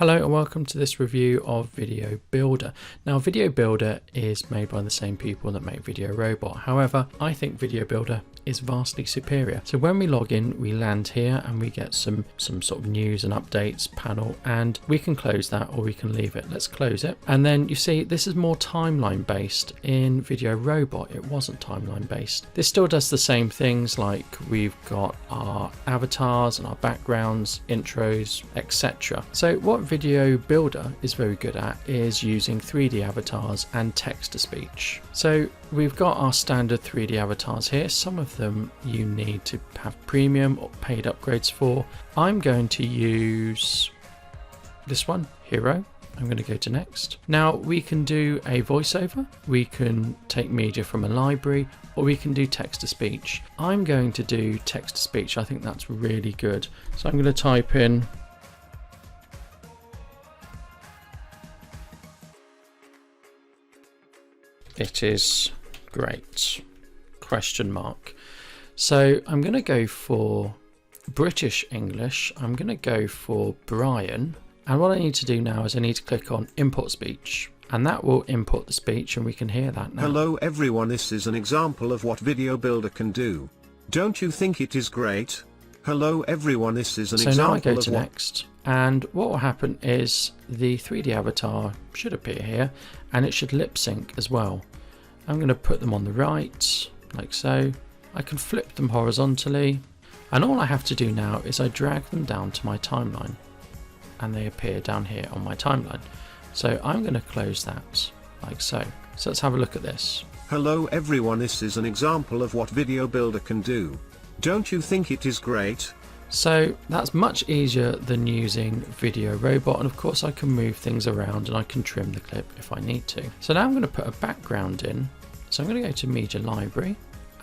Hello and welcome to this review of VideoBuilder. Now VideoBuilder is made by the same people that make VideoRobot. However, I think VideoBuilder is vastly superior. So when we log in, we land here and we get some sort of news and updates panel, and we can close that or we can leave it. Let's close it. And then you see this is more timeline based. In VideoRobot, it wasn't timeline based. This still does the same things, like we've got our avatars and our backgrounds, intros, etc. So what VideoBuilder is very good at is using 3D avatars and text to speech. So we've got our standard 3D avatars here. Some of them you need to have premium or paid upgrades for. I'm going to use this one, Hero. I'm going to go to next. Now we can do a voiceover, we can take media from a library, or we can do text to speech. I'm going to do text to speech. I think that's really good. So I'm going to type in "It is great?" ? So I'm going to go for British English. I'm going to go for Brian. And what I need to do now is I need to click on import speech, and that will import the speech and we can hear that now. Hello everyone, this is an example of what VideoBuilder can do. Don't you think it is great? Hello everyone, this is an example of what... So now I go to next, and what will happen is the 3D avatar should appear here and it should lip sync as well. I'm going to put them on the right, like so. I can flip them horizontally, and all I have to do now is I drag them down to my timeline and they appear down here on my timeline. So I'm going to close that like so. So let's have a look at this. Hello everyone, this is an example of what VideoBuilder can do. Don't you think it is great? So that's much easier than using VideoRobot, and of course I can move things around and I can trim the clip if I need to. So now I'm going to put a background in. So I'm going to go to Media Library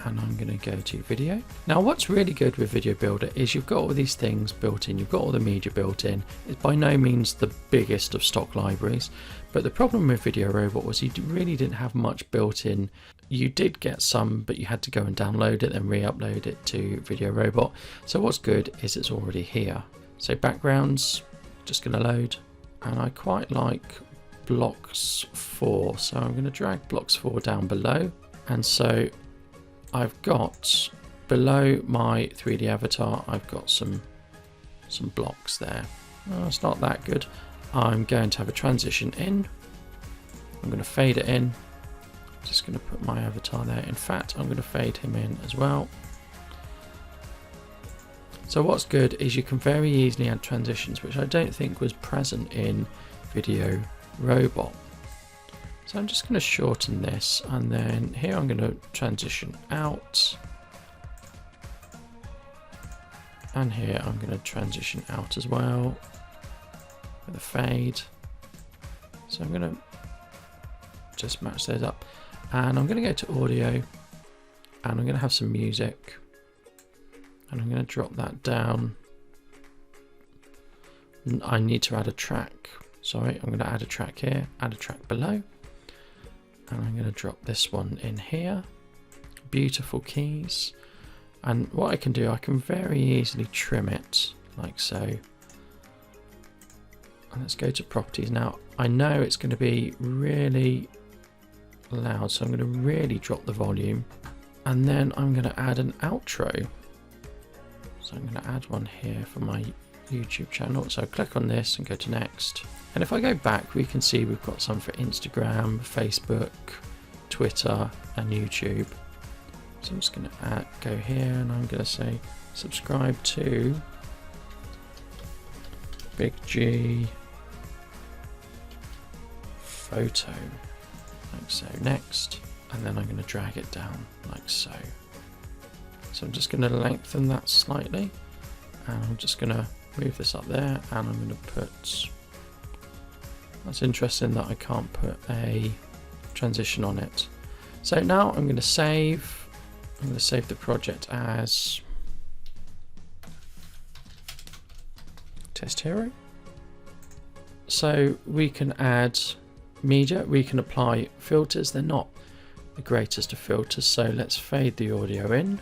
and I'm going to go to Video. Now what's really good with VideoBuilder is you've got all these things built in, you've got all the media built in. It's by no means the biggest of stock libraries, but the problem with VideoRobot was you really didn't have much built in. You did get some, but you had to go and download it and re-upload it to VideoRobot. So what's good is it's already here. So backgrounds, just going to load, and I quite like blocks 4. So I'm going to drag blocks 4 down below, and so I've got below my 3D avatar, I've got some blocks there. Oh, it's not that good. I'm going to have a transition in. I'm going to fade it in. Just going to put my avatar there. In fact, I'm going to fade him in as well. So what's good is you can very easily add transitions, which I don't think was present in VideoRobot. So I'm just going to shorten this, and then here I'm going to transition out, and here I'm going to transition out as well with a fade. So I'm going to just match those up, and I'm going to go to audio, and I'm going to have some music, and I'm going to drop that down. I need to add a track. Sorry, I'm going to add a track here, add a track below. And I'm going to drop this one in here. Beautiful keys. And what I can do, I can very easily trim it like so. And let's go to properties. Now I know it's going to be really loud, so I'm going to really drop the volume. And then I'm going to add an outro. So I'm going to add one here for my YouTube channel. So click on this and go to next. And if I go back, we can see we've got some for Instagram, Facebook, Twitter, and YouTube. So I'm just going to go here, and I'm going to say subscribe to Big G Photo, like so. Next, and then I'm going to drag it down like so. So I'm just going to lengthen that slightly, and I'm just going to move this up there, and I'm going to put... That's interesting that I can't put a transition on it. So now I'm going to save. I'm going to save the project as Test Hero. So we can add media, we can apply filters. They're not the greatest of filters, so let's fade the audio in.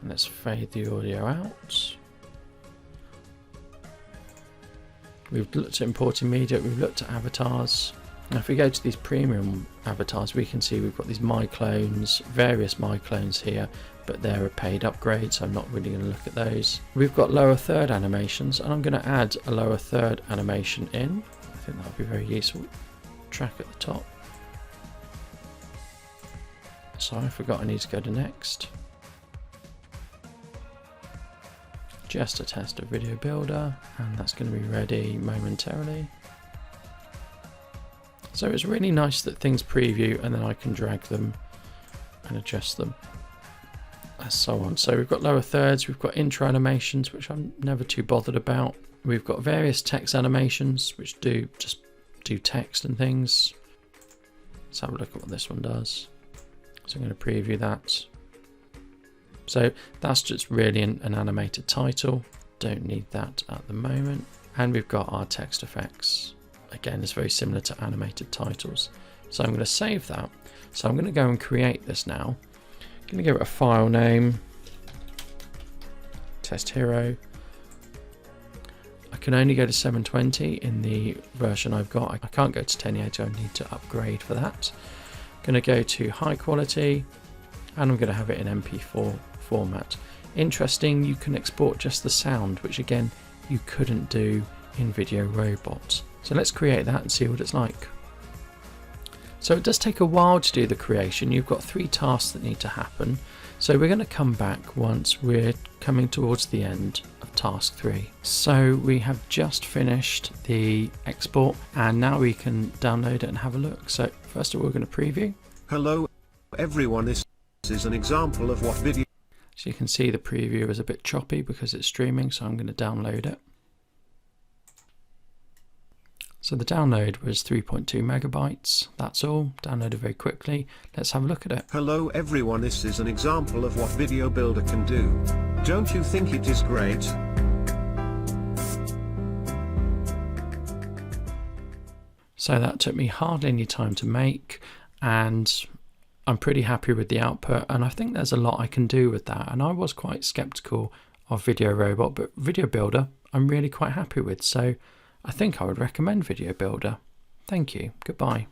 And let's fade the audio out. We've looked at importing media, we've looked at avatars. Now if we go to these premium avatars, we can see we've got these my clones, various my clones here, but they're a paid upgrade, so I'm not really going to look at those. We've got lower third animations, and I'm going to add a lower third animation in. I think that would be very useful. Track at the top. Sorry, I forgot I need to go to next. Just a test of VideoBuilder, and that's going to be ready momentarily. So it's really nice that things preview and then I can drag them and adjust them and so on. So we've got lower thirds, we've got intro animations, which I'm never too bothered about. We've got various text animations, which just do text and things. Let's have a look at what this one does. So I'm going to preview that. So that's just really an animated title. Don't need that at the moment. And we've got our text effects. Again, it's very similar to animated titles. So I'm going to save that. So I'm going to go and create this now. I'm going to give it a file name. Test Hero. I can only go to 720 in the version I've got. I can't go to 1080. I need to upgrade for that. I'm going to go to high quality, and I'm going to have it in MP4 format. Interesting, you can export just the sound, which again you couldn't do in VideoRobot. So let's create that and see what it's like. So it does take a while to do the creation. You've got 3 tasks that need to happen. So we're going to come back once we're coming towards the end of task 3. So we have just finished the export, and now we can download it and have a look. So first of all, we're going to preview. Hello everyone, this is an example of what video. So you can see the preview is a bit choppy because it's streaming, so I'm going to download it. So the download was 3.2 megabytes. That's all. Downloaded very quickly. Let's have a look at it. Hello everyone, this is an example of what VideoBuilder can do. Don't you think it is great? So that took me hardly any time to make, and I'm pretty happy with the output, and I think there's a lot I can do with that. And I was quite skeptical of VideoRobot, but VideoBuilder I'm really quite happy with. So I think I would recommend VideoBuilder. Thank you. Goodbye.